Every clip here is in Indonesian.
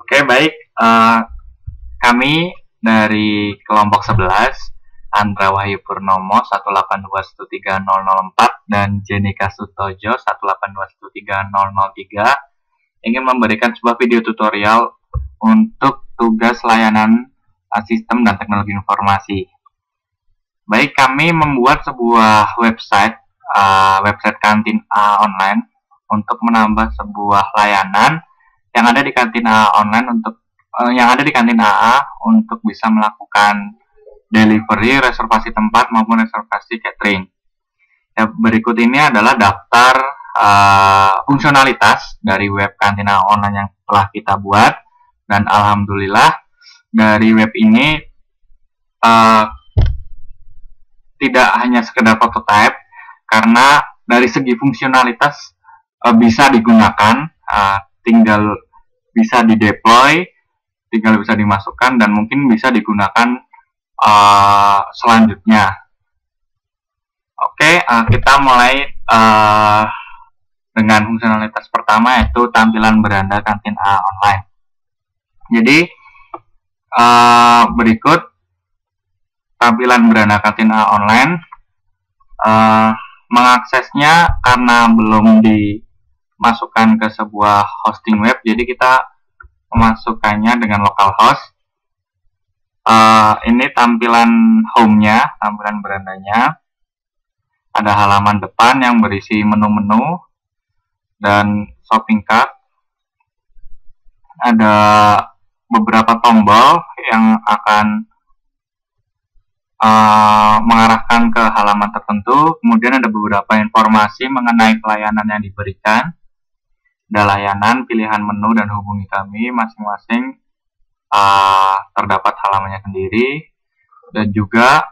Oke, baik. Kami dari kelompok 11, Andra Wahyu Purnomo 1821304 dan Jenika Sutojo 1821303 ingin memberikan sebuah video tutorial untuk tugas layanan sistem dan teknologi informasi. Baik, kami membuat sebuah website kantin AA online untuk menambah sebuah layanan yang ada di kantin AA online untuk bisa melakukan delivery, reservasi tempat maupun reservasi catering. Ya, berikut ini adalah daftar fungsionalitas dari web kantin AA online yang telah kita buat, dan alhamdulillah dari web ini tidak hanya sekedar prototype, karena dari segi fungsionalitas bisa digunakan, tinggal bisa dideploy, tinggal bisa dimasukkan, dan mungkin bisa digunakan selanjutnya. Oke, kita mulai dengan fungsionalitas pertama, yaitu tampilan beranda kantin AA online. Jadi berikut tampilan beranda kantin AA online. Mengaksesnya karena belum dimasukkan ke sebuah hosting web, jadi kita memasukkannya dengan localhost. Ini tampilan home-nya, tampilan berandanya. Ada halaman depan yang berisi menu-menu dan shopping cart. Ada beberapa tombol yang akan mengarahkan ke halaman tertentu. Kemudian ada beberapa informasi mengenai pelayanan yang diberikan. Ada layanan, pilihan menu, dan hubungi kami. Masing-masing terdapat halamannya sendiri. Dan juga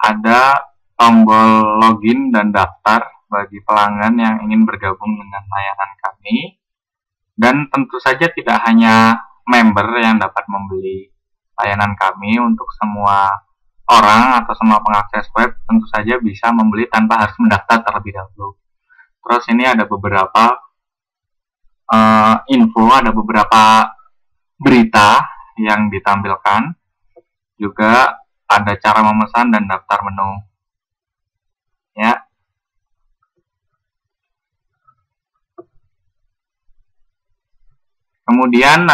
ada tombol login dan daftar bagi pelanggan yang ingin bergabung dengan layanan kami. Dan tentu saja tidak hanya member yang dapat membeli layanan kami, untuk semua orang atau semua pengakses web tentu saja bisa membeli tanpa harus mendaftar terlebih dahulu. Terus ini ada beberapa info, ada beberapa berita yang ditampilkan. Juga ada cara memesan dan daftar menu. Ya. Kemudian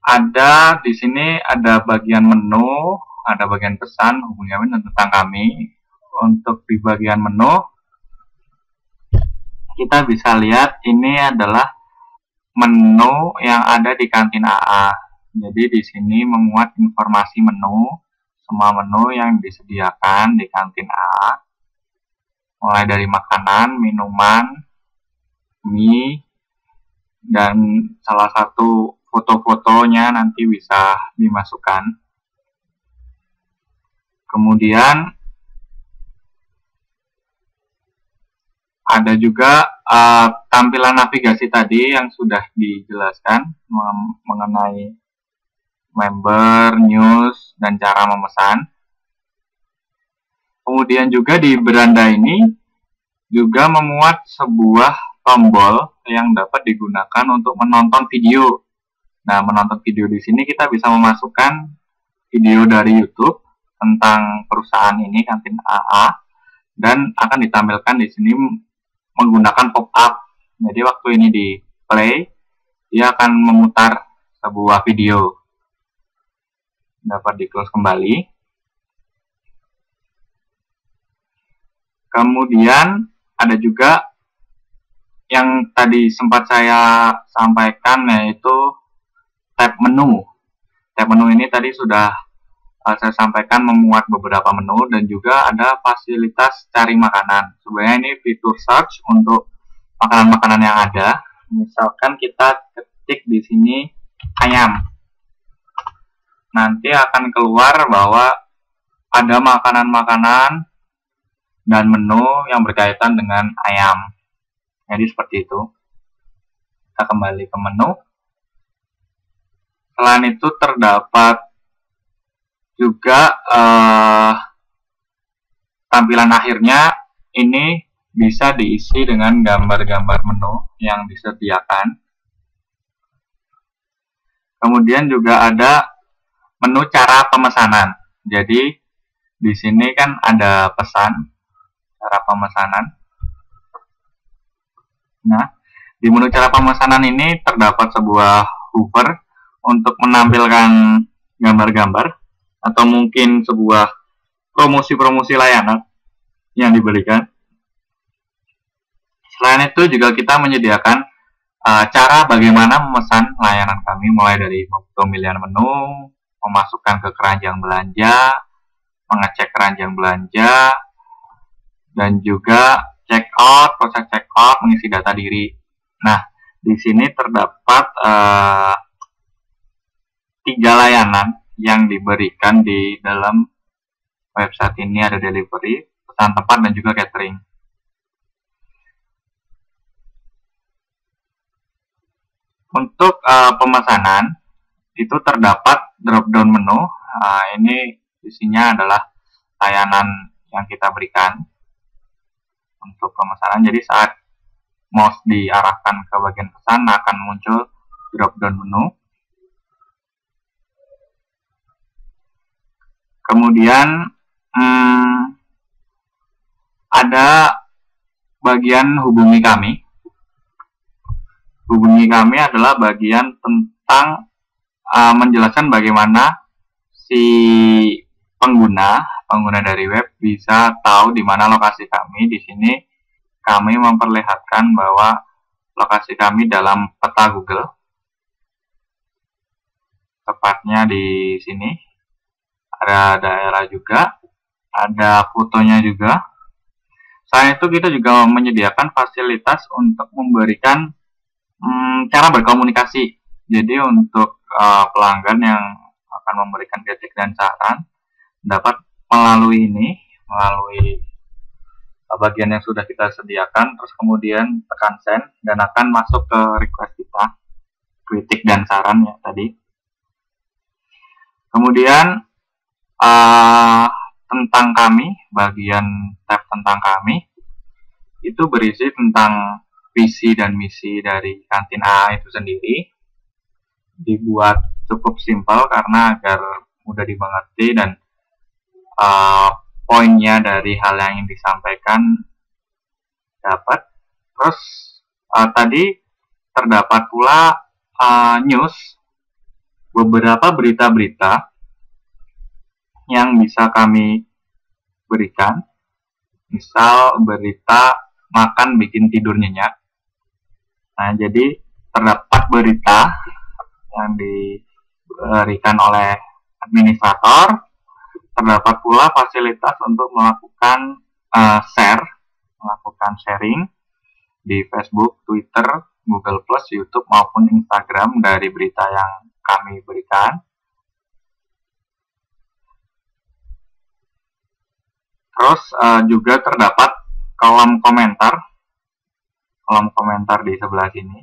ada di sini ada bagian menu, ada bagian pesan, hubungi kami dan tentang kami. Untuk di bagian menu kita bisa lihat ini adalah menu yang ada di kantin AA. Jadi di sini memuat informasi menu, semua menu yang disediakan di kantin AA, mulai dari makanan, minuman, mie, dan salah satu foto-fotonya nanti bisa dimasukkan. Kemudian ada juga tampilan navigasi tadi yang sudah dijelaskan mengenai member, news, dan cara memesan. Kemudian juga di beranda ini juga memuat sebuah tombol yang dapat digunakan untuk menonton video. Nah, menonton video di sini kita bisa memasukkan video dari YouTube tentang perusahaan ini, kantin AA, dan akan ditampilkan di sini menggunakan pop-up. Jadi waktu ini di play, dia akan memutar sebuah video. Dapat di-close kembali. Kemudian ada juga yang tadi sempat saya sampaikan, yaitu tab menu. Tab menu ini tadi sudah saya sampaikan memuat beberapa menu, dan juga ada fasilitas cari makanan. Sebenarnya ini fitur search untuk makanan-makanan yang ada. Misalkan kita ketik di sini ayam, nanti akan keluar bahwa ada makanan-makanan dan menu yang berkaitan dengan ayam. Jadi seperti itu. Kita kembali ke menu. Selain itu terdapat juga tampilan akhirnya ini bisa diisi dengan gambar-gambar menu yang disediakan. Kemudian juga ada menu cara pemesanan. Jadi di sini kan ada pesan, cara pemesanan. Nah, di menu cara pemesanan ini terdapat sebuah hover untuk menampilkan gambar-gambar atau mungkin sebuah promosi-promosi layanan yang diberikan. Selain itu juga kita menyediakan cara bagaimana memesan layanan kami, mulai dari pemilihan menu, memasukkan ke keranjang belanja, mengecek keranjang belanja, dan juga check out, proses check out, mengisi data diri. Nah, di sini terdapat 3 layanan yang diberikan di dalam website ini. Ada delivery, pesan tempat, dan juga catering. Untuk pemesanan itu terdapat drop-down menu. Ini isinya adalah layanan yang kita berikan untuk pemesanan. Jadi saat mouse diarahkan ke bagian pesan akan muncul drop-down menu. Kemudian ada bagian hubungi kami. Hubungi kami adalah bagian tentang menjelaskan bagaimana si pengguna dari web bisa tahu di mana lokasi kami. Di sini kami memperlihatkan bahwa lokasi kami dalam peta Google, tepatnya di sini. Ada daerah juga, ada fotonya juga. Selain itu kita juga menyediakan fasilitas untuk memberikan cara berkomunikasi. Jadi untuk pelanggan yang akan memberikan kritik dan saran dapat melalui bagian yang sudah kita sediakan, terus kemudian tekan send dan akan masuk ke request kita, kritik dan saran ya tadi. Kemudian tentang kami, bagian tab tentang kami itu berisi tentang visi dan misi dari kantin A itu sendiri. Dibuat cukup simpel karena agar mudah dimengerti dan poinnya dari hal yang ingin disampaikan dapat. Terus tadi terdapat pula news, beberapa berita-berita yang bisa kami berikan. Misal berita makan bikin tidur nyenyak. Nah, jadi terdapat berita yang diberikan oleh administrator. Terdapat pula fasilitas untuk melakukan melakukan sharing di Facebook, Twitter, Google+, YouTube maupun Instagram dari berita yang kami berikan. Terus juga terdapat kolom komentar di sebelah sini.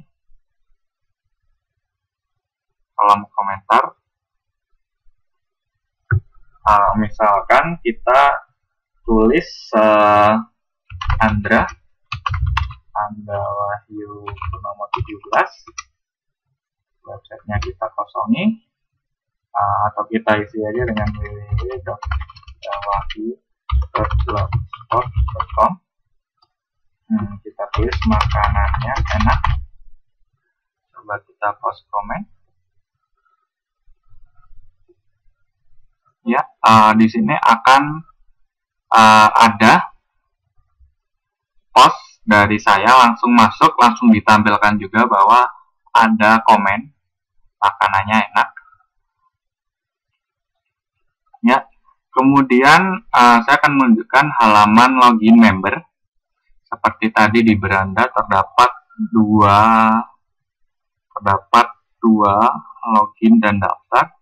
Kolom komentar. Misalkan kita tulis Anda Wahyu Purnomo 17, websitenya kita kosongi, atau kita isi aja dengan www.wahyu.blogspot.com. Kita tulis makanannya enak. Coba kita post komen. Ya, di sini akan ada post dari saya langsung masuk, langsung ditampilkan juga bahwa ada komen makanannya enak. Ya, kemudian saya akan menunjukkan halaman login member. Seperti tadi di beranda terdapat dua login dan daftar.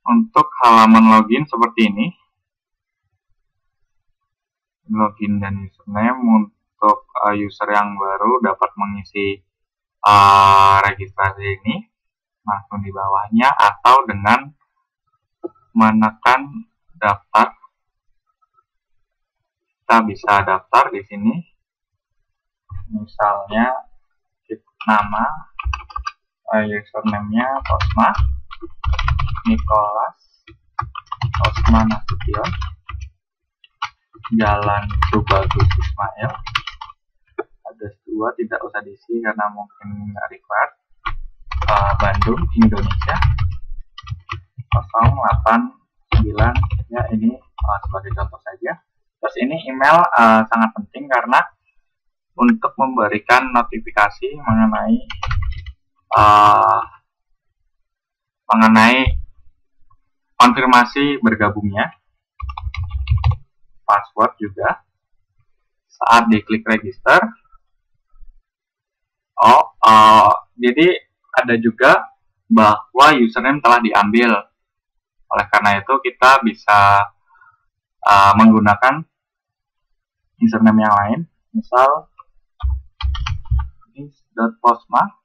Untuk halaman login seperti ini, login dan username. Untuk user yang baru dapat mengisi registrasi ini langsung di bawahnya atau dengan menekan daftar. Kita bisa daftar di sini, misalnya nama username-nya Posma Nicholas Posma Nasution, Jalan Tubagus Ismail, address 2 tidak usah diisi karena mungkin nggak required, Bandung, Indonesia 089, ya ini sebagai contoh saja. Terus ini email sangat penting karena untuk memberikan notifikasi mengenai konfirmasi bergabungnya, password juga saat diklik register. Jadi ada juga bahwa username telah diambil. Oleh karena itu kita bisa menggunakan username yang lain, misal is.posma,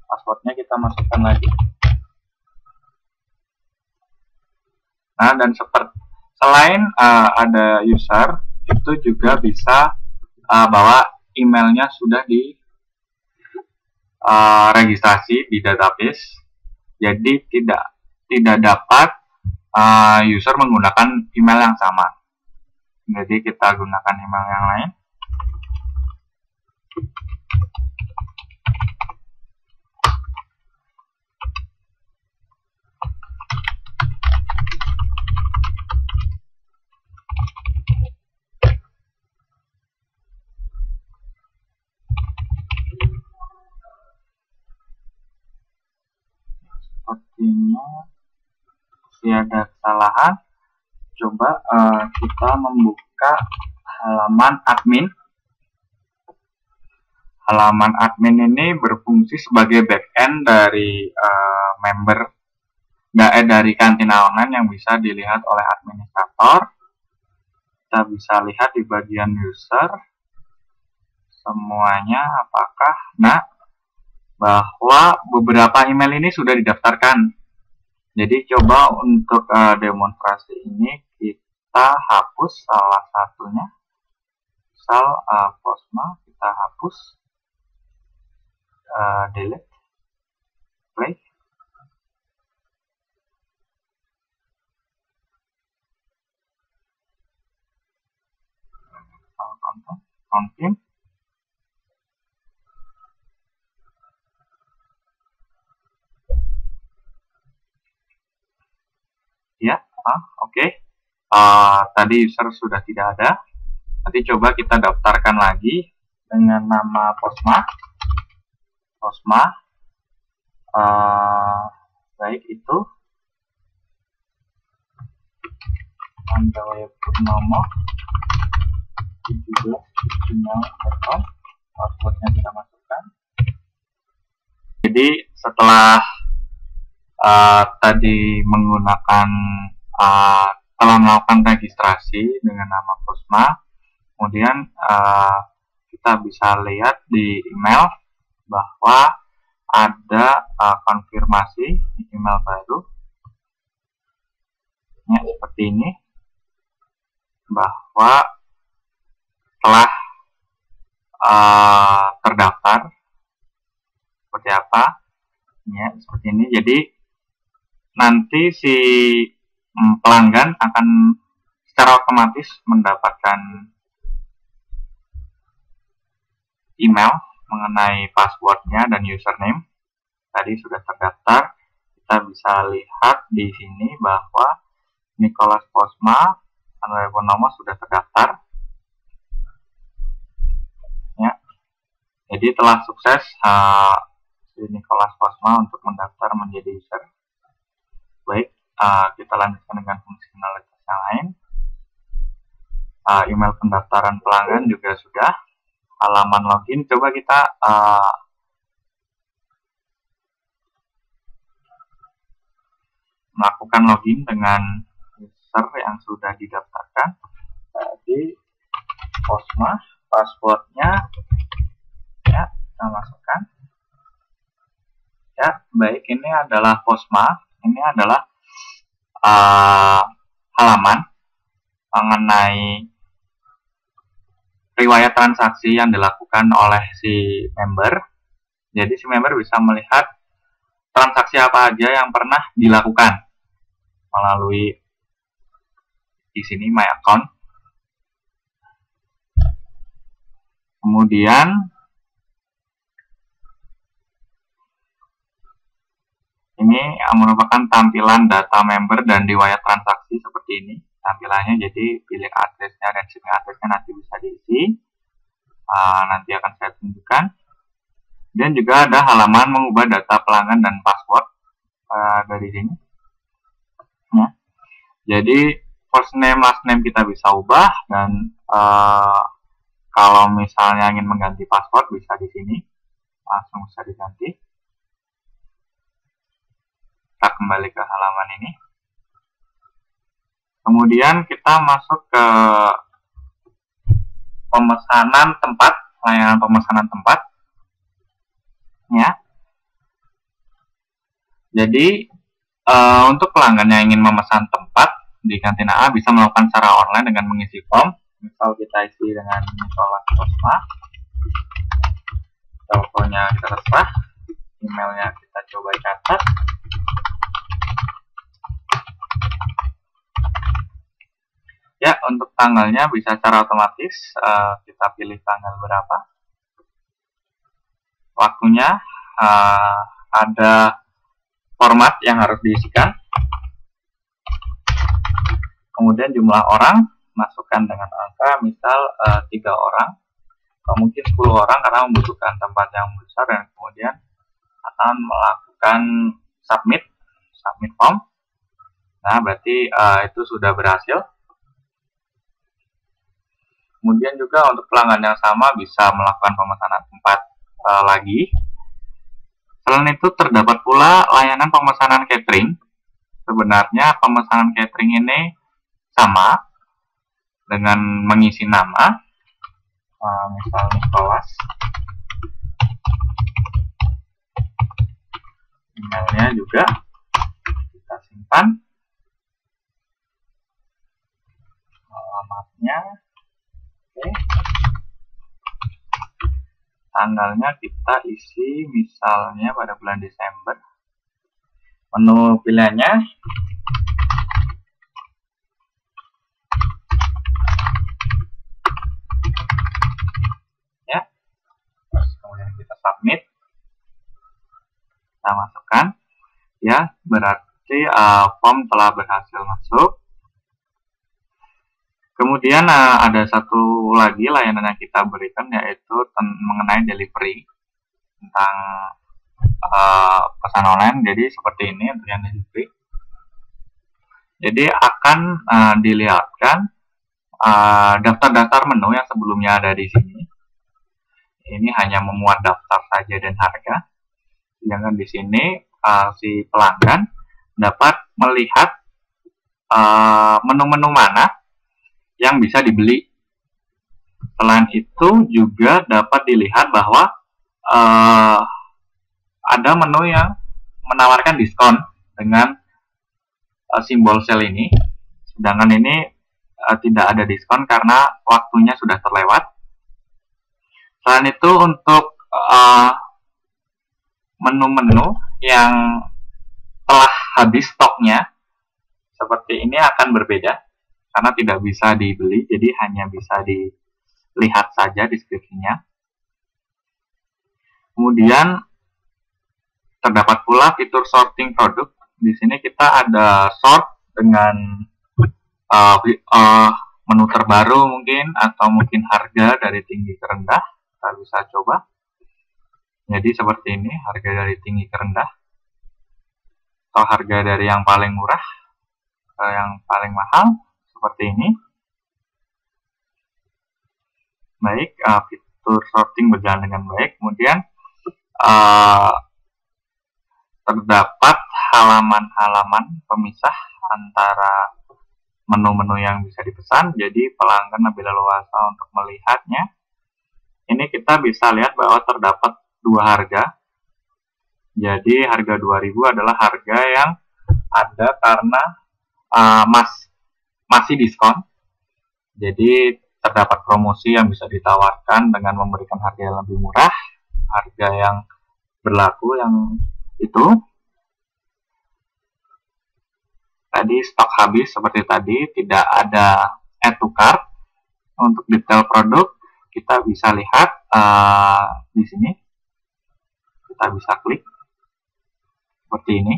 passwordnya kita masukkan lagi. Nah, dan selain ada user, itu juga bisa bahwa emailnya sudah di registrasi di database, jadi tidak dapat user menggunakan email yang sama. Jadi kita gunakan email yang lain. Sepertinya masih ada kesalahan. Coba kita membuka halaman admin. Halaman admin ini berfungsi sebagai backend dari dari kantina online yang bisa dilihat oleh administrator. Kita bisa lihat di bagian user semuanya apakah. Nah, bahwa beberapa email ini sudah didaftarkan. Jadi coba untuk demonstrasi ini kita hapus salah satunya. Misal Posma kita hapus, delete, play. Confirm. Ya, oke. Tadi user sudah tidak ada. Nanti coba kita daftarkan lagi dengan nama Posma. Baik itu Andawaya Purnomo 17@gmail.com. Passwordnya kita masukkan. Jadi setelah tadi menggunakan telah melakukan registrasi dengan nama Posma, kemudian kita bisa lihat di email bahwa ada konfirmasi email baru, ya, seperti ini, bahwa telah terdaftar. Seperti apa? Ya, seperti ini. Jadi nanti si pelanggan akan secara otomatis mendapatkan email mengenai passwordnya dan username. Tadi sudah terdaftar. Kita bisa lihat di sini bahwa Nicholas Posma Andawaya Purnomo sudah terdaftar. Ya. Jadi telah sukses Nicholas Posma untuk mendaftar menjadi user. Baik, kita lanjutkan dengan fungsionalitas yang lain. Email pendaftaran pelanggan juga sudah. Halaman login, coba kita melakukan login dengan user yang sudah didaftarkan. Tadi Posma, passwordnya ya kita masukkan. Ya, baik, ini adalah Posma. Ini adalah halaman mengenai riwayat transaksi yang dilakukan oleh si member. Jadi si member bisa melihat transaksi apa aja yang pernah dilakukan melalui di sini My Account. Kemudian ini merupakan tampilan data member dan riwayat transaksi seperti ini tampilannya. Jadi pilih addressnya dan shipping addressnya nanti bisa diisi. Nanti akan saya tunjukkan. Dan juga ada halaman mengubah data pelanggan dan password dari sini. Ya. Jadi first name, last name kita bisa ubah, dan kalau misalnya ingin mengganti password bisa di sini, langsung bisa diganti. Kita kembali ke halaman ini. Kemudian kita masuk ke pemesanan tempat, layanan pemesanan tempat. Ya. Jadi untuk pelanggan yang ingin memesan tempat di kantin AA bisa melakukan secara online dengan mengisi form. Misal kita isi dengan Nicholas Kosma, teleponnya kita terserah, emailnya kita coba catat. Ya, untuk tanggalnya bisa secara otomatis, kita pilih tanggal berapa. Waktunya ada format yang harus diisikan. Kemudian jumlah orang, masukkan dengan angka, misal 3 orang, atau mungkin 10 orang karena membutuhkan tempat yang besar, dan kemudian akan melakukan submit form. Nah, berarti itu sudah berhasil. Kemudian juga untuk pelanggan yang sama bisa melakukan pemesanan tempat lagi. Selain itu terdapat pula layanan pemesanan catering. Sebenarnya pemesanan catering ini sama dengan mengisi nama, misal Nicholas, emailnya juga kita simpan, alamatnya, oke. Tanggalnya kita isi misalnya pada bulan Desember. Menu pilihannya ya, terus kemudian kita submit, kita masukkan, ya, berarti form telah berhasil masuk. Kemudian ada satu lagi layanan yang kita berikan, yaitu mengenai delivery, tentang pesan online. Jadi seperti ini untuk yang delivery. Jadi akan dilihatkan daftar-daftar menu yang sebelumnya ada di sini. Ini hanya memuat daftar saja dan harga. Sedangkan di sini si pelanggan dapat melihat menu-menu mana yang bisa dibeli. Selain itu juga dapat dilihat bahwa ada menu yang menawarkan diskon dengan simbol sale ini, sedangkan ini tidak ada diskon karena waktunya sudah terlewat. Selain itu untuk menu-menu yang telah habis stoknya seperti ini akan berbeda karena tidak bisa dibeli, jadi hanya bisa dilihat saja deskripsinya. Kemudian terdapat pula fitur sorting produk. Di sini kita ada sort dengan menu terbaru mungkin, atau mungkin harga dari tinggi ke rendah. Kita bisa coba. Jadi seperti ini, harga dari tinggi ke rendah, atau harga dari yang paling murah ke yang paling mahal. Seperti ini. Baik, fitur sorting berjalan dengan baik. Kemudian terdapat halaman-halaman pemisah antara menu-menu yang bisa dipesan, jadi pelanggan lebih leluasa untuk melihatnya. Ini kita bisa lihat bahwa terdapat 2 harga. Jadi harga 2000 adalah harga yang ada karena masih diskon. Jadi terdapat promosi yang bisa ditawarkan dengan memberikan harga yang lebih murah. Harga yang berlaku yang itu. Tadi stok habis seperti tadi, tidak ada add to cart. Untuk detail produk kita bisa lihat di sini. Kita bisa klik seperti ini.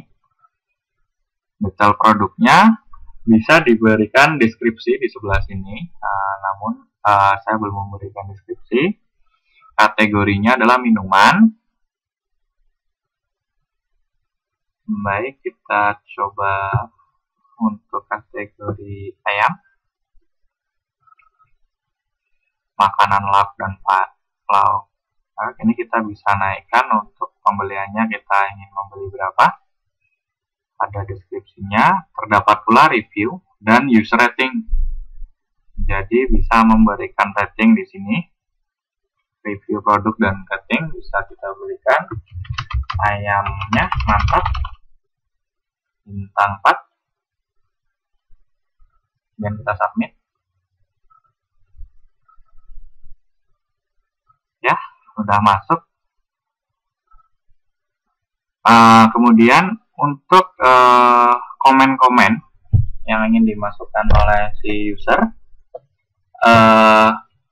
Detail produknya bisa diberikan deskripsi di sebelah sini. Namun saya belum memberikan deskripsi. Kategorinya adalah minuman. Baik, kita coba untuk kategori ayam, makanan lauk dan lauk. Ini kita bisa naikkan untuk pembeliannya, kita ingin membeli berapa. Ada deskripsinya, terdapat pula review dan user rating. Jadi bisa memberikan rating di sini. Review produk dan rating bisa kita berikan. Ayamnya mantap, bintang 4. Dan kita submit. Ya, sudah masuk. Kemudian untuk komen-komen yang ingin dimasukkan oleh si user,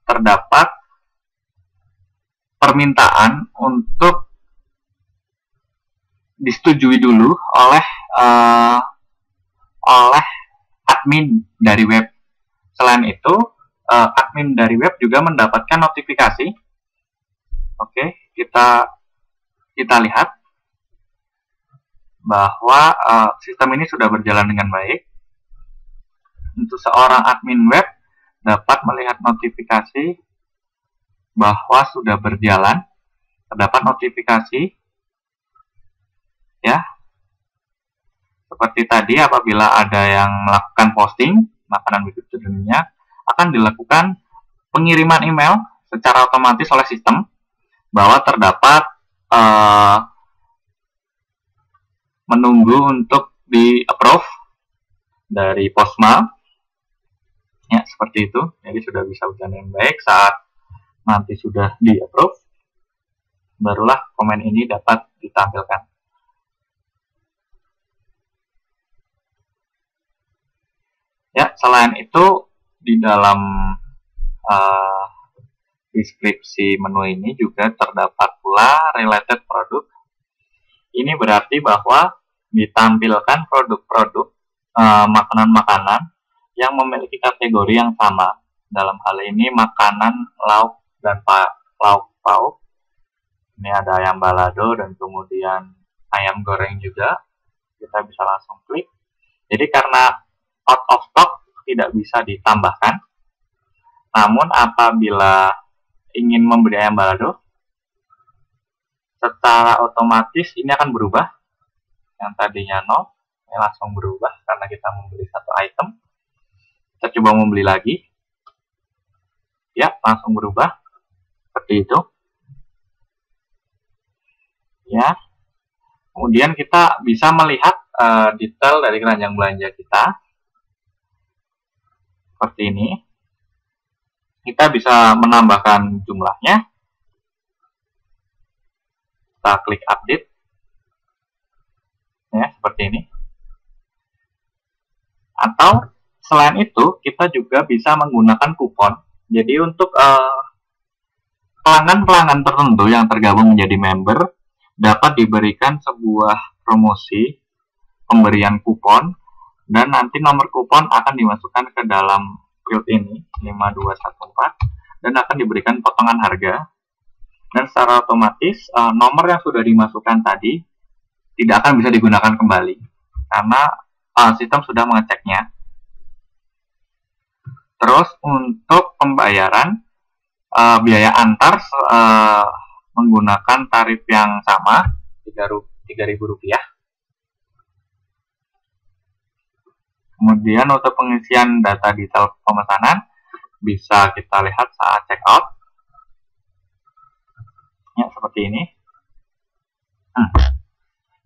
terdapat permintaan untuk disetujui dulu oleh admin dari web. Selain itu, admin dari web juga mendapatkan notifikasi. Oke, kita lihat bahwa sistem ini sudah berjalan dengan baik. Untuk seorang admin web dapat melihat notifikasi bahwa sudah berjalan. Terdapat notifikasi, ya. Seperti tadi, apabila ada yang melakukan posting makanan begitu dunia, akan dilakukan pengiriman email secara otomatis oleh sistem bahwa terdapat menunggu untuk di-approve dari Postma. Ya, seperti itu. Jadi sudah bisa berjalan dengan baik. Saat nanti sudah di-approve, barulah komen ini dapat ditampilkan. Ya, selain itu di dalam deskripsi menu ini juga terdapat pula related produk. Ini berarti bahwa ditampilkan produk-produk makanan-makanan yang memiliki kategori yang sama. Dalam hal ini makanan lauk dan lauk pauk. Ini ada ayam balado dan kemudian ayam goreng juga. Kita bisa langsung klik. Jadi karena out of stock tidak bisa ditambahkan. Namun apabila ingin membeli ayam balado, secara otomatis ini akan berubah. Yang tadinya 0, ini langsung berubah karena kita membeli satu item. Kita coba membeli lagi. Ya, langsung berubah. Seperti itu. Ya. Kemudian kita bisa melihat detail dari keranjang belanja kita. Seperti ini. Kita bisa menambahkan jumlahnya. Kita klik update. Ya, seperti ini. Atau selain itu, kita juga bisa menggunakan kupon. Jadi untuk pelanggan-pelanggan tertentu yang tergabung menjadi member, dapat diberikan sebuah promosi pemberian kupon, dan nanti nomor kupon akan dimasukkan ke dalam field ini 5214 dan akan diberikan potongan harga, dan secara otomatis nomor yang sudah dimasukkan tadi tidak akan bisa digunakan kembali karena sistem sudah mengeceknya. Terus untuk pembayaran biaya antar menggunakan tarif yang sama, Rp3.000. Kemudian untuk pengisian data detail pemesanan bisa kita lihat saat check out. Ya, seperti ini.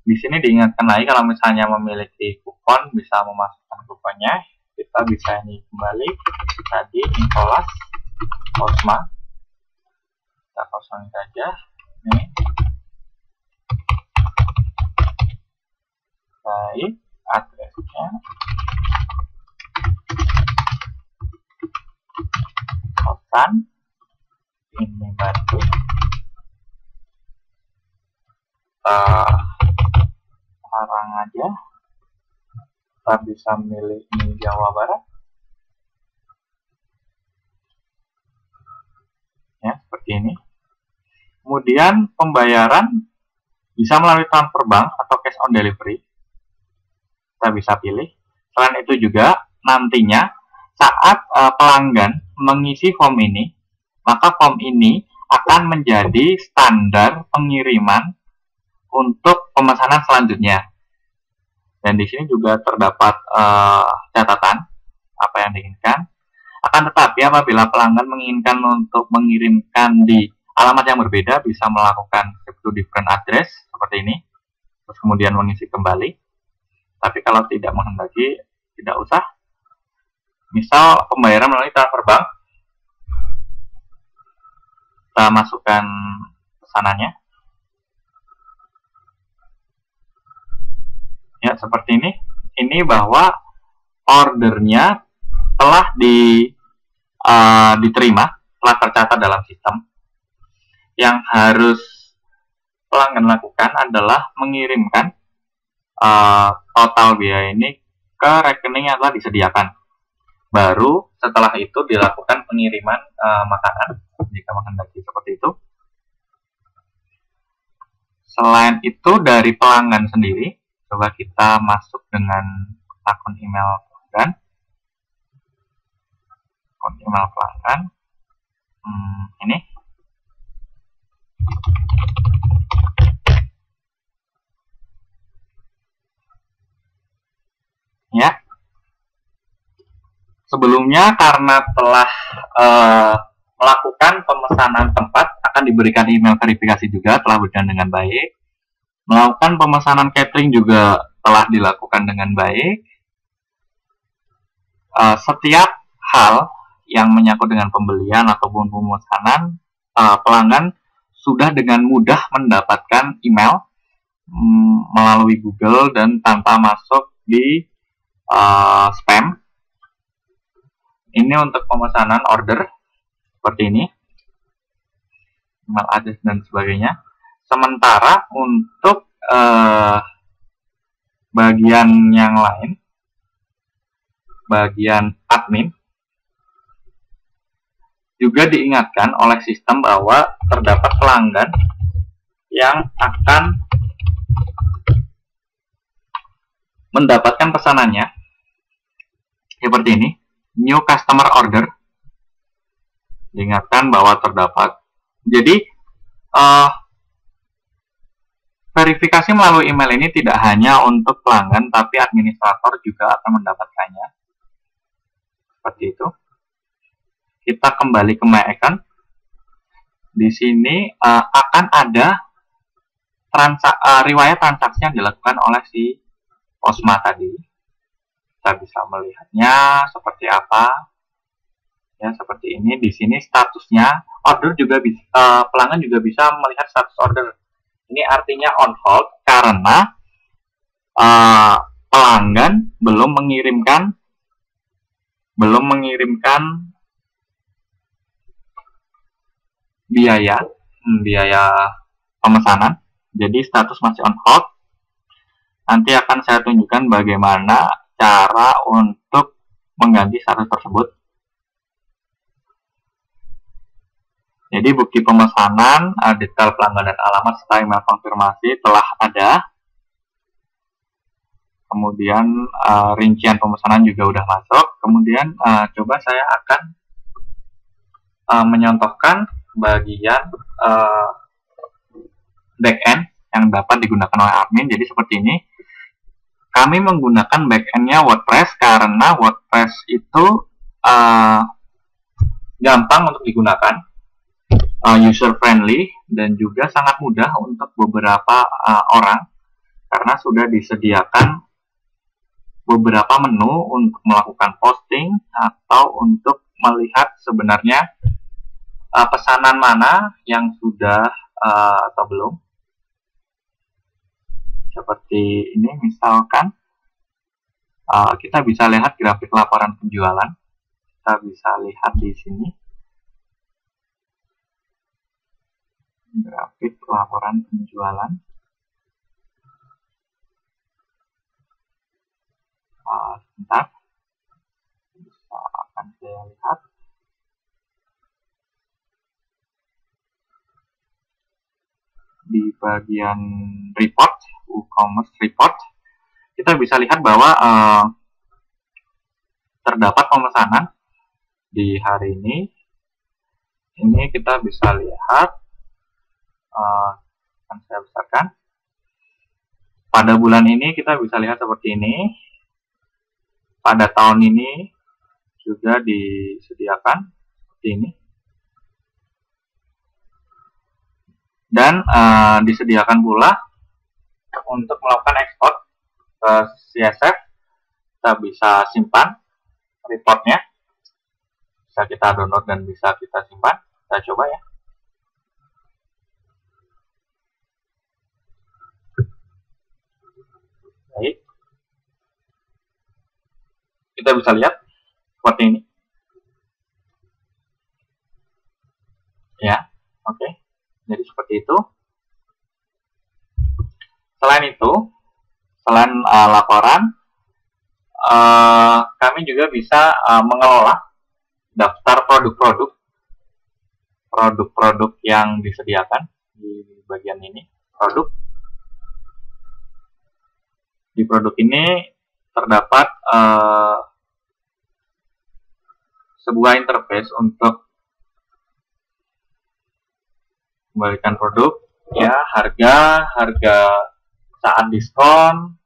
Di sini diingatkan lagi kalau misalnya memiliki kupon bisa memasukkan kuponnya. Kita bisa ini kembali tadi Nicholas Postma. Kita kosongin saja. Ini. Baik, addressnya kosan ini batu. Sekarang aja kita bisa milih ini Jawa Barat ya, seperti ini. Kemudian pembayaran bisa melalui transfer bank atau cash on delivery, kita bisa pilih. Selain itu juga nantinya saat pelanggan mengisi form ini, maka form ini akan menjadi standar pengiriman untuk pemesanan selanjutnya. Dan di sini juga terdapat catatan apa yang diinginkan. Akan tetapi apabila pelanggan menginginkan untuk mengirimkan di alamat yang berbeda, bisa melakukan save to different address seperti ini, terus kemudian mengisi kembali. Tapi kalau tidak menghendaki, tidak usah. Misal pembayaran melalui transfer bank, kita masukkan pesanannya. Ya, seperti ini. Ini bahwa ordernya telah diterima, telah tercatat dalam sistem. Yang harus pelanggan lakukan adalah mengirimkan total biaya ini ke rekening yang telah disediakan. Baru setelah itu dilakukan pengiriman makanan jika menghendaki seperti itu. Selain itu dari pelanggan sendiri, coba kita masuk dengan akun email pelanggan. Akun email pelanggan ini. Ya. Sebelumnya karena telah melakukan pemesanan tempat, akan diberikan email verifikasi juga telah berjalan dengan baik. Melakukan pemesanan catering juga telah dilakukan dengan baik. Setiap hal yang menyangkut dengan pembelian ataupun pemesanan, pelanggan sudah dengan mudah mendapatkan email melalui Google dan tanpa masuk di spam. Ini untuk pemesanan order seperti ini, email address dan sebagainya. Sementara untuk bagian yang lain, bagian admin, juga diingatkan oleh sistem bahwa terdapat pelanggan yang akan mendapatkan pesanannya seperti ini, new customer order. Diingatkan bahwa terdapat. Jadi verifikasi melalui email ini tidak hanya untuk pelanggan, tapi administrator juga akan mendapatkannya. Seperti itu. Kita kembali ke My Account. Di sini akan ada riwayat transaksi yang dilakukan oleh si Osma tadi. Kita bisa melihatnya seperti apa. Ya, seperti ini. Di sini statusnya order juga bisa, pelanggan juga bisa melihat status order. Ini artinya on hold karena pelanggan belum mengirimkan biaya pemesanan. Jadi status masih on hold. Nanti akan saya tunjukkan bagaimana cara untuk mengganti status tersebut. Jadi bukti pemesanan, detail pelanggan dan alamat serta email konfirmasi telah ada. Kemudian rincian pemesanan juga udah masuk. Kemudian coba saya akan menyontohkan bagian backend yang dapat digunakan oleh admin. Jadi seperti ini. Kami menggunakan backendnya WordPress karena WordPress itu gampang untuk digunakan, user friendly, dan juga sangat mudah untuk beberapa orang karena sudah disediakan beberapa menu untuk melakukan posting atau untuk melihat sebenarnya pesanan mana yang sudah atau belum. Seperti ini misalkan, kita bisa lihat grafik laporan penjualan. Kita bisa lihat di sini grafik laporan penjualan. Sebentar, bisa akan saya lihat. Di bagian report, WooCommerce report, kita bisa lihat bahwa terdapat pemesanan di hari ini. Ini kita bisa lihat, akan saya besarkan. Pada bulan ini kita bisa lihat seperti ini. Pada tahun ini juga disediakan seperti ini. Dan disediakan pula untuk melakukan ekspor ke CSV. Kita bisa simpan reportnya, bisa kita download dan bisa kita simpan. Kita coba ya. Baik, kita bisa lihat seperti ini ya. Oke. Jadi seperti itu. Selain laporan, kami juga bisa mengelola daftar produk-produk yang disediakan di bagian ini. Di produk ini terdapat sebuah interface untuk kembalikan produk, ya, harga saat diskon,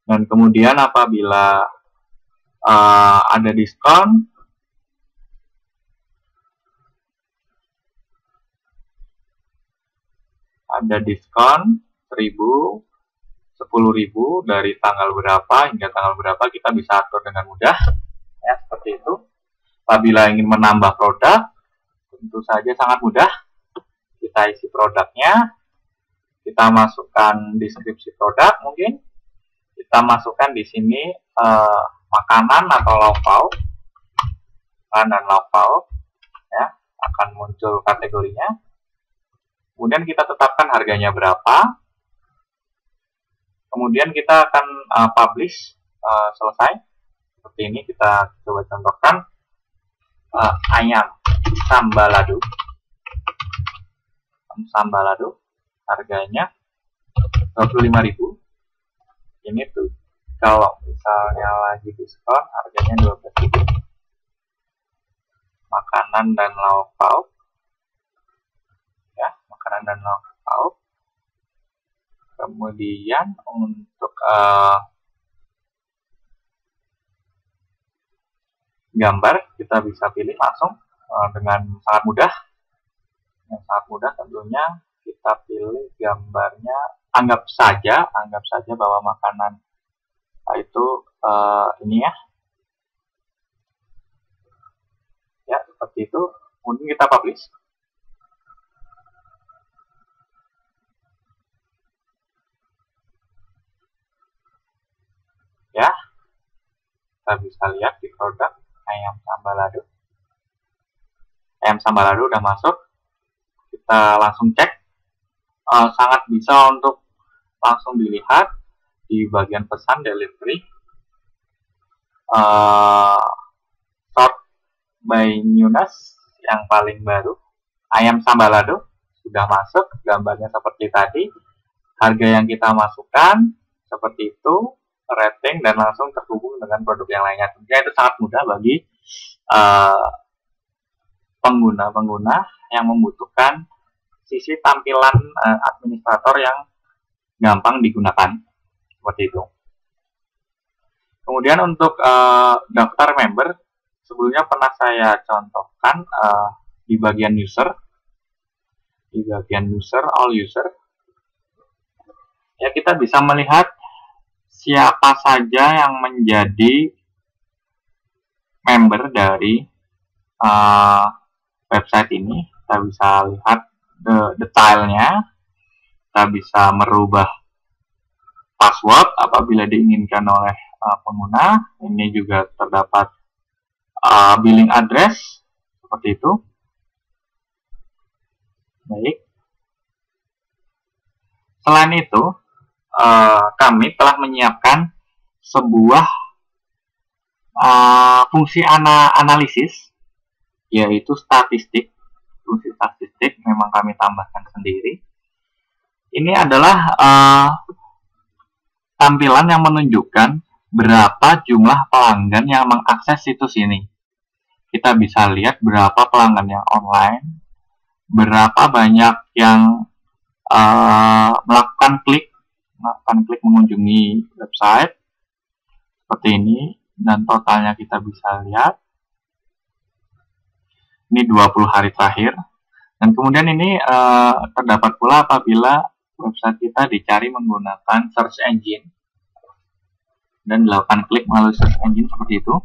dan kemudian apabila ada diskon, ada diskon 1.000, 10.000 dari tanggal berapa hingga tanggal berapa, kita bisa atur dengan mudah ya, seperti itu. Apabila ingin menambah produk, tentu saja sangat mudah. Kita isi produknya, kita masukkan deskripsi produk, mungkin kita masukkan di sini makanan atau lauk pauk, dan lauk pauk ya, akan muncul kategorinya. Kemudian kita tetapkan harganya berapa. Kemudian kita akan publish, selesai. Seperti ini kita coba contohkan, ayam sambalado, harganya 25.000. Ini tuh kalau misalnya lagi diskon harganya 12.000. Makanan dan lauk pauk ya, makanan dan lauk pauk. Kemudian untuk gambar kita bisa pilih langsung dengan sangat mudah. Yang sangat mudah tentunya kita pilih gambarnya, anggap saja bahwa makanan itu ini ya seperti itu. Kemudian kita publish ya, kita bisa lihat di produk ayam sambalado udah masuk. Kita langsung cek, sangat bisa untuk langsung dilihat di bagian pesan delivery, sort by newness yang paling baru, ayam sambalado sudah masuk, gambarnya seperti tadi, harga yang kita masukkan seperti itu, rating, dan langsung terhubung dengan produk yang lainnya. Tentunya itu sangat mudah bagi pengguna-pengguna yang membutuhkan sisi tampilan administrator yang gampang digunakan, seperti itu. Kemudian untuk daftar member, sebelumnya pernah saya contohkan di bagian user, all user, ya kita bisa melihat siapa saja yang menjadi member dari website ini. Kita bisa lihat detailnya, kita bisa merubah password apabila diinginkan oleh pengguna. Ini juga terdapat billing address seperti itu. Baik. Selain itu, kami telah menyiapkan sebuah fungsi analisis, yaitu statistik. Fungsi statistik memang kami tambahkan sendiri. Ini adalah tampilan yang menunjukkan berapa jumlah pelanggan yang mengakses situs ini. Kita bisa lihat berapa pelanggan yang online, berapa banyak yang melakukan klik mengunjungi website seperti ini, dan totalnya kita bisa lihat. Ini 20 hari terakhir, dan kemudian ini terdapat pula apabila website kita dicari menggunakan search engine dan dilakukan klik melalui search engine seperti itu.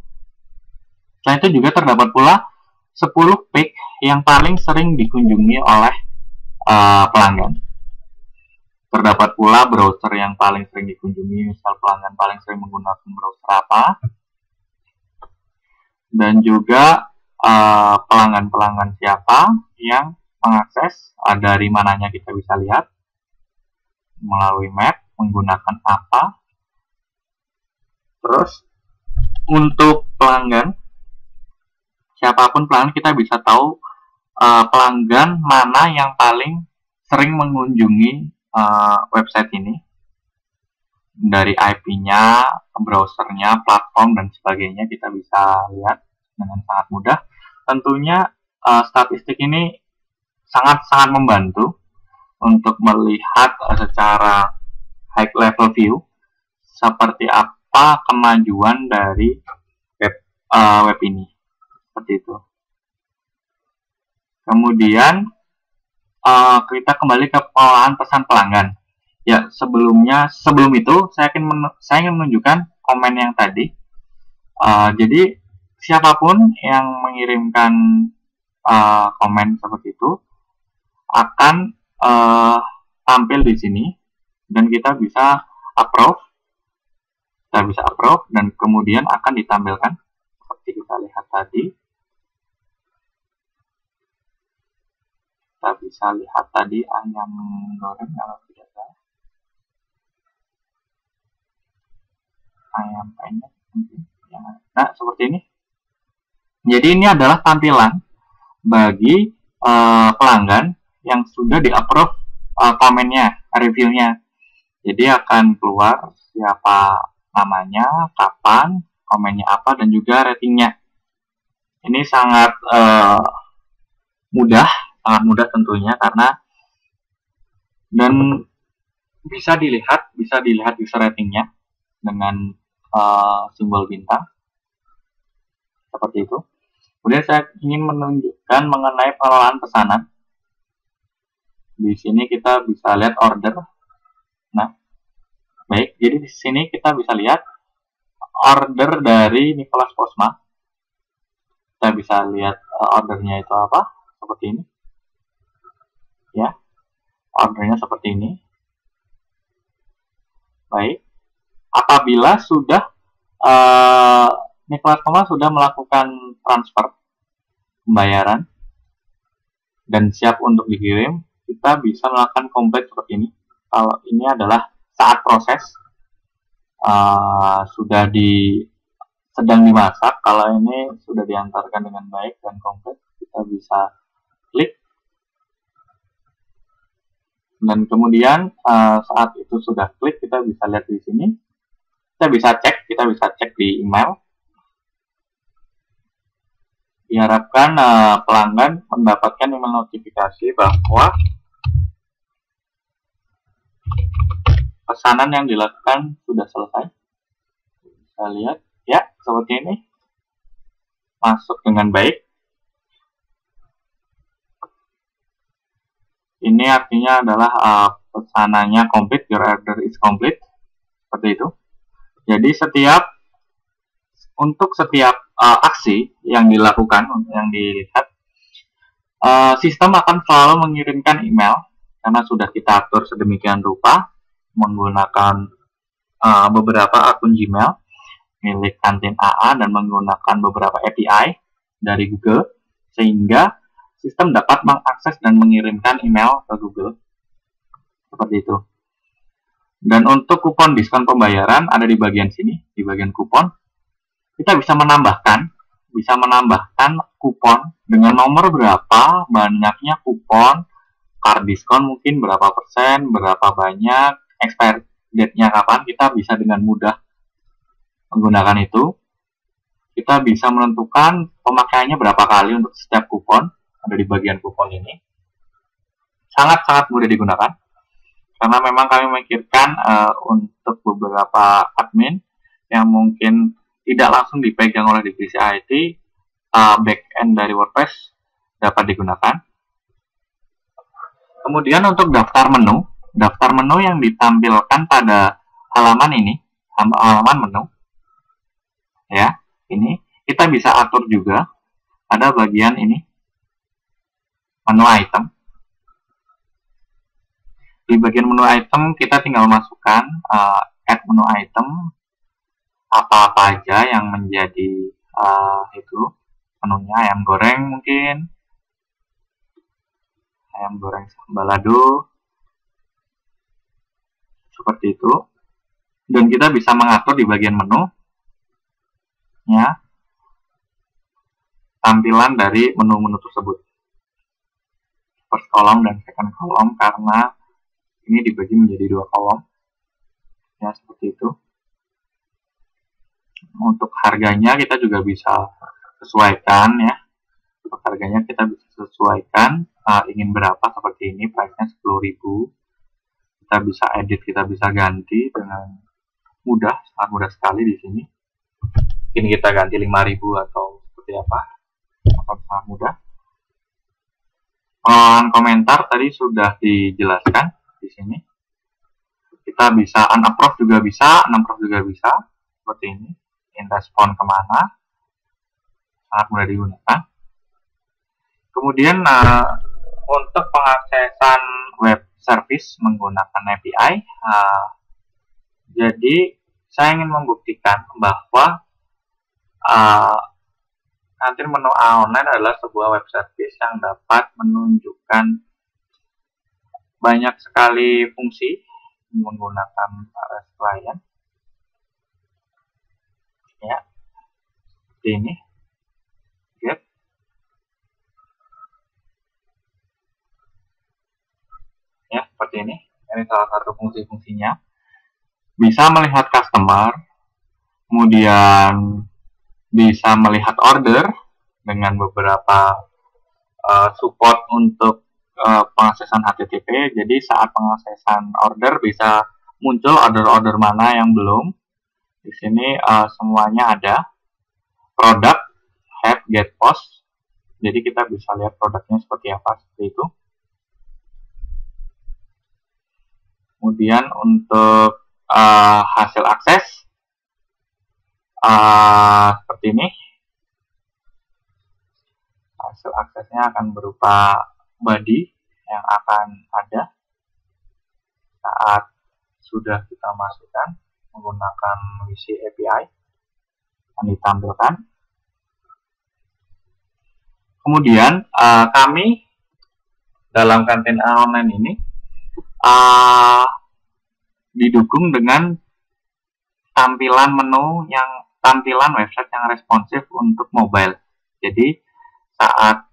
Selain itu juga terdapat pula 10 page yang paling sering dikunjungi oleh pelanggan. Terdapat pula browser yang paling sering dikunjungi, misal pelanggan paling sering menggunakan browser apa, dan juga pelanggan-pelanggan siapa yang mengakses, dari mananya kita bisa lihat melalui map, menggunakan apa. Terus untuk pelanggan, siapapun pelanggan, kita bisa tahu pelanggan mana yang paling sering mengunjungi website ini, dari IP-nya, browsernya, platform, dan sebagainya kita bisa lihat dengan sangat mudah. Tentunya statistik ini sangat-sangat membantu untuk melihat secara high level view seperti apa kemajuan dari web ini, seperti itu. Kemudian kita kembali ke pengolahan pesan pelanggan. Ya, sebelum itu saya ingin menunjukkan komen yang tadi. Jadi siapapun yang mengirimkan komen seperti itu akan tampil di sini, dan kita bisa approve. Dan kemudian akan ditampilkan seperti kita lihat tadi. Kita bisa lihat tadi ayam goreng, kalau tidak salah, ayam penyet mungkin. Nah, seperti ini. Jadi ini adalah tampilan bagi pelanggan yang sudah di-approve komennya, reviewnya. Jadi akan keluar siapa namanya, kapan, komennya apa, dan juga ratingnya. Ini sangat mudah tentunya, karena dan bisa dilihat user ratingnya dengan simbol bintang seperti itu. Kemudian saya ingin menunjukkan mengenai pengelolaan pesanan. Di sini kita bisa lihat order. Nah, baik, jadi di sini kita bisa lihat order dari Nicholas Posma. Kita bisa lihat ordernya itu apa, seperti ini. Ya, ordernya seperti ini. Baik, apabila sudah Nicholas Posma sudah melakukan transfer pembayaran dan siap untuk dikirim, kita bisa melakukan complete seperti ini. Kalau ini adalah saat proses, sedang dimasak. Kalau ini sudah diantarkan dengan baik dan complete, kita bisa klik. Dan kemudian saat itu sudah klik, kita bisa lihat di sini. Kita bisa cek di email. Diharapkan pelanggan mendapatkan email notifikasi bahwa pesanan yang dilakukan sudah selesai. Bisa lihat, ya, seperti ini. Masuk dengan baik. Ini artinya adalah pesanannya complete, your order is complete. Seperti itu. Jadi untuk setiap aksi yang dilakukan, yang dilihat, sistem akan selalu mengirimkan email karena sudah kita atur sedemikian rupa menggunakan beberapa akun Gmail milik kantin AA dan menggunakan beberapa API dari Google, sehingga sistem dapat mengakses dan mengirimkan email ke Google. Seperti itu. Dan untuk kupon diskon pembayaran ada di bagian sini, di bagian kupon. Kita bisa menambahkan kupon dengan nomor berapa banyaknya kupon, card diskon mungkin berapa persen, berapa banyak, expired date-nya kapan, kita bisa dengan mudah menggunakan itu. Kita bisa menentukan pemakaiannya berapa kali untuk setiap kupon, ada di bagian kupon ini. Sangat-sangat mudah digunakan, karena memang kami memikirkan untuk beberapa admin yang mungkin tidak langsung dipegang oleh divisi IT, back-end dari WordPress dapat digunakan. Kemudian untuk daftar menu yang ditampilkan pada halaman ini, halaman menu, ya, ini kita bisa atur juga pada bagian ini, menu item. Di bagian menu item kita tinggal masukkan add menu item, apa-apa aja yang menjadi itu menunya, ayam goreng mungkin, ayam goreng balado, seperti itu. Dan kita bisa mengatur di bagian menu ya, tampilan dari menu-menu tersebut, first column dan second column, karena ini dibagi menjadi 2 kolom ya, seperti itu. Untuk harganya kita juga bisa sesuaikan ya, untuk harganya kita bisa sesuaikan, ingin berapa, seperti ini, price-nya 10.000. Kita bisa edit, kita bisa ganti dengan mudah, sangat mudah sekali di sini. Mungkin kita ganti 5.000 atau seperti apa, sangat mudah. Komentar tadi sudah dijelaskan di sini. Kita bisa unapprove juga bisa, unapprove juga bisa, seperti ini. In respon kemana, sangat mudah digunakan. Kemudian untuk pengaksesan web service menggunakan API, jadi saya ingin membuktikan bahwa kantin menu online adalah sebuah web service yang dapat menunjukkan banyak sekali fungsi menggunakan REST client. Ya, seperti ini. Get. Ya, seperti ini. Ini salah satu fungsi-fungsinya. Bisa melihat customer, kemudian bisa melihat order dengan beberapa support untuk pengaksesan HTTP. Jadi saat pengaksesan order bisa muncul order-order mana yang belum. Di sini semuanya ada. Produk, head, get, post. Jadi kita bisa lihat produknya seperti apa, seperti itu. Kemudian untuk hasil akses seperti ini. Hasil aksesnya akan berupa body yang akan ada saat sudah kita masukkan menggunakan WC API yang ditampilkan. Kemudian kami dalam kantin online ini didukung dengan tampilan website yang responsif untuk mobile. Jadi saat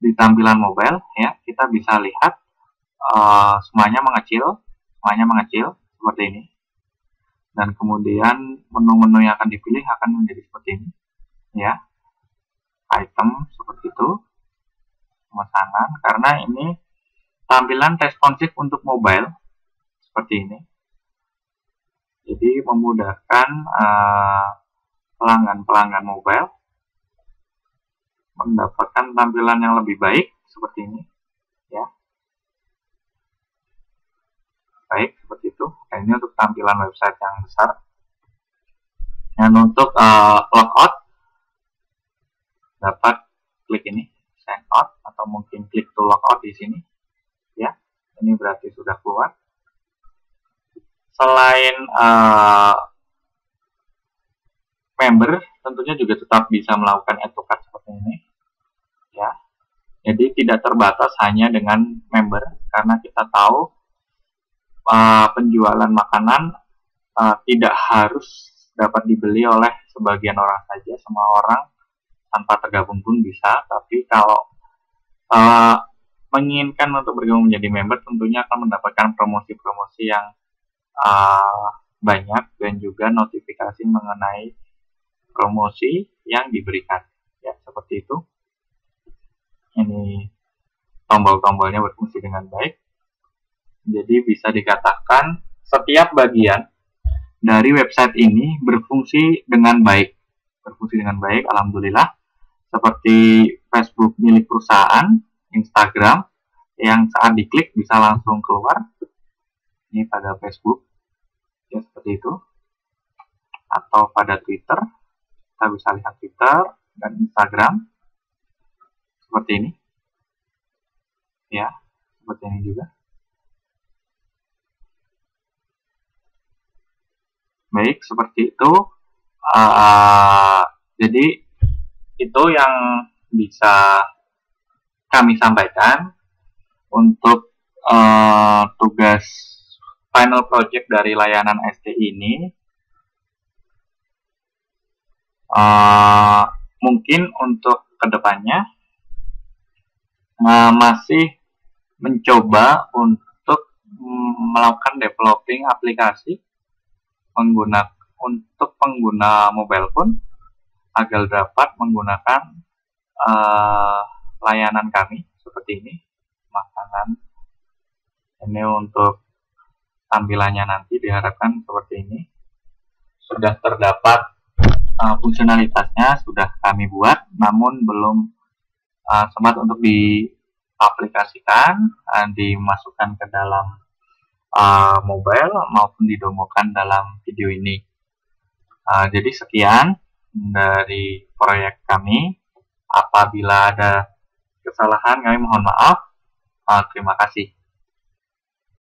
di tampilan mobile ya, kita bisa lihat semuanya mengecil seperti ini. Dan kemudian menu-menu yang akan dipilih akan menjadi seperti ini ya, item seperti itu, pemesanan, karena ini tampilan responsif untuk mobile seperti ini. Jadi memudahkan pelanggan mobile mendapatkan tampilan yang lebih baik seperti ini ya. Baik, seperti itu. Nah, ini untuk tampilan website yang besar. Dan untuk logout dapat klik ini, sign out, atau mungkin klik to logout di sini ya. Ini berarti sudah keluar. selain member, tentunya juga tetap bisa melakukan add to cart seperti ini, ya. Jadi tidak terbatas hanya dengan member, karena kita tahu penjualan makanan tidak harus dapat dibeli oleh sebagian orang saja, semua orang tanpa tergabung pun bisa. Tapi kalau menginginkan untuk bergabung menjadi member, tentunya akan mendapatkan promosi-promosi yang banyak dan juga notifikasi mengenai promosi yang diberikan, ya, seperti itu. Ini tombol-tombolnya berfungsi dengan baik, jadi bisa dikatakan setiap bagian dari website ini berfungsi dengan baik, alhamdulillah. Seperti Facebook milik perusahaan, Instagram yang saat diklik bisa langsung keluar, ini pada Facebook, ya, seperti itu. Atau pada Twitter, kita bisa lihat Twitter dan Instagram seperti ini, ya, seperti ini juga. Baik, seperti itu. Jadi itu yang bisa kami sampaikan untuk tugas final project dari layanan ST ini. Mungkin untuk kedepannya masih mencoba untuk melakukan developing aplikasi untuk pengguna mobile phone agar dapat menggunakan layanan kami seperti ini. Makanan ini untuk tampilannya nanti diharapkan seperti ini. Sudah terdapat fungsionalitasnya, sudah kami buat, namun belum sempat untuk diaplikasikan, dimasukkan ke dalam mobile maupun didemokan dalam video ini. Jadi sekian dari proyek kami. Apabila ada kesalahan kami mohon maaf. Terima kasih.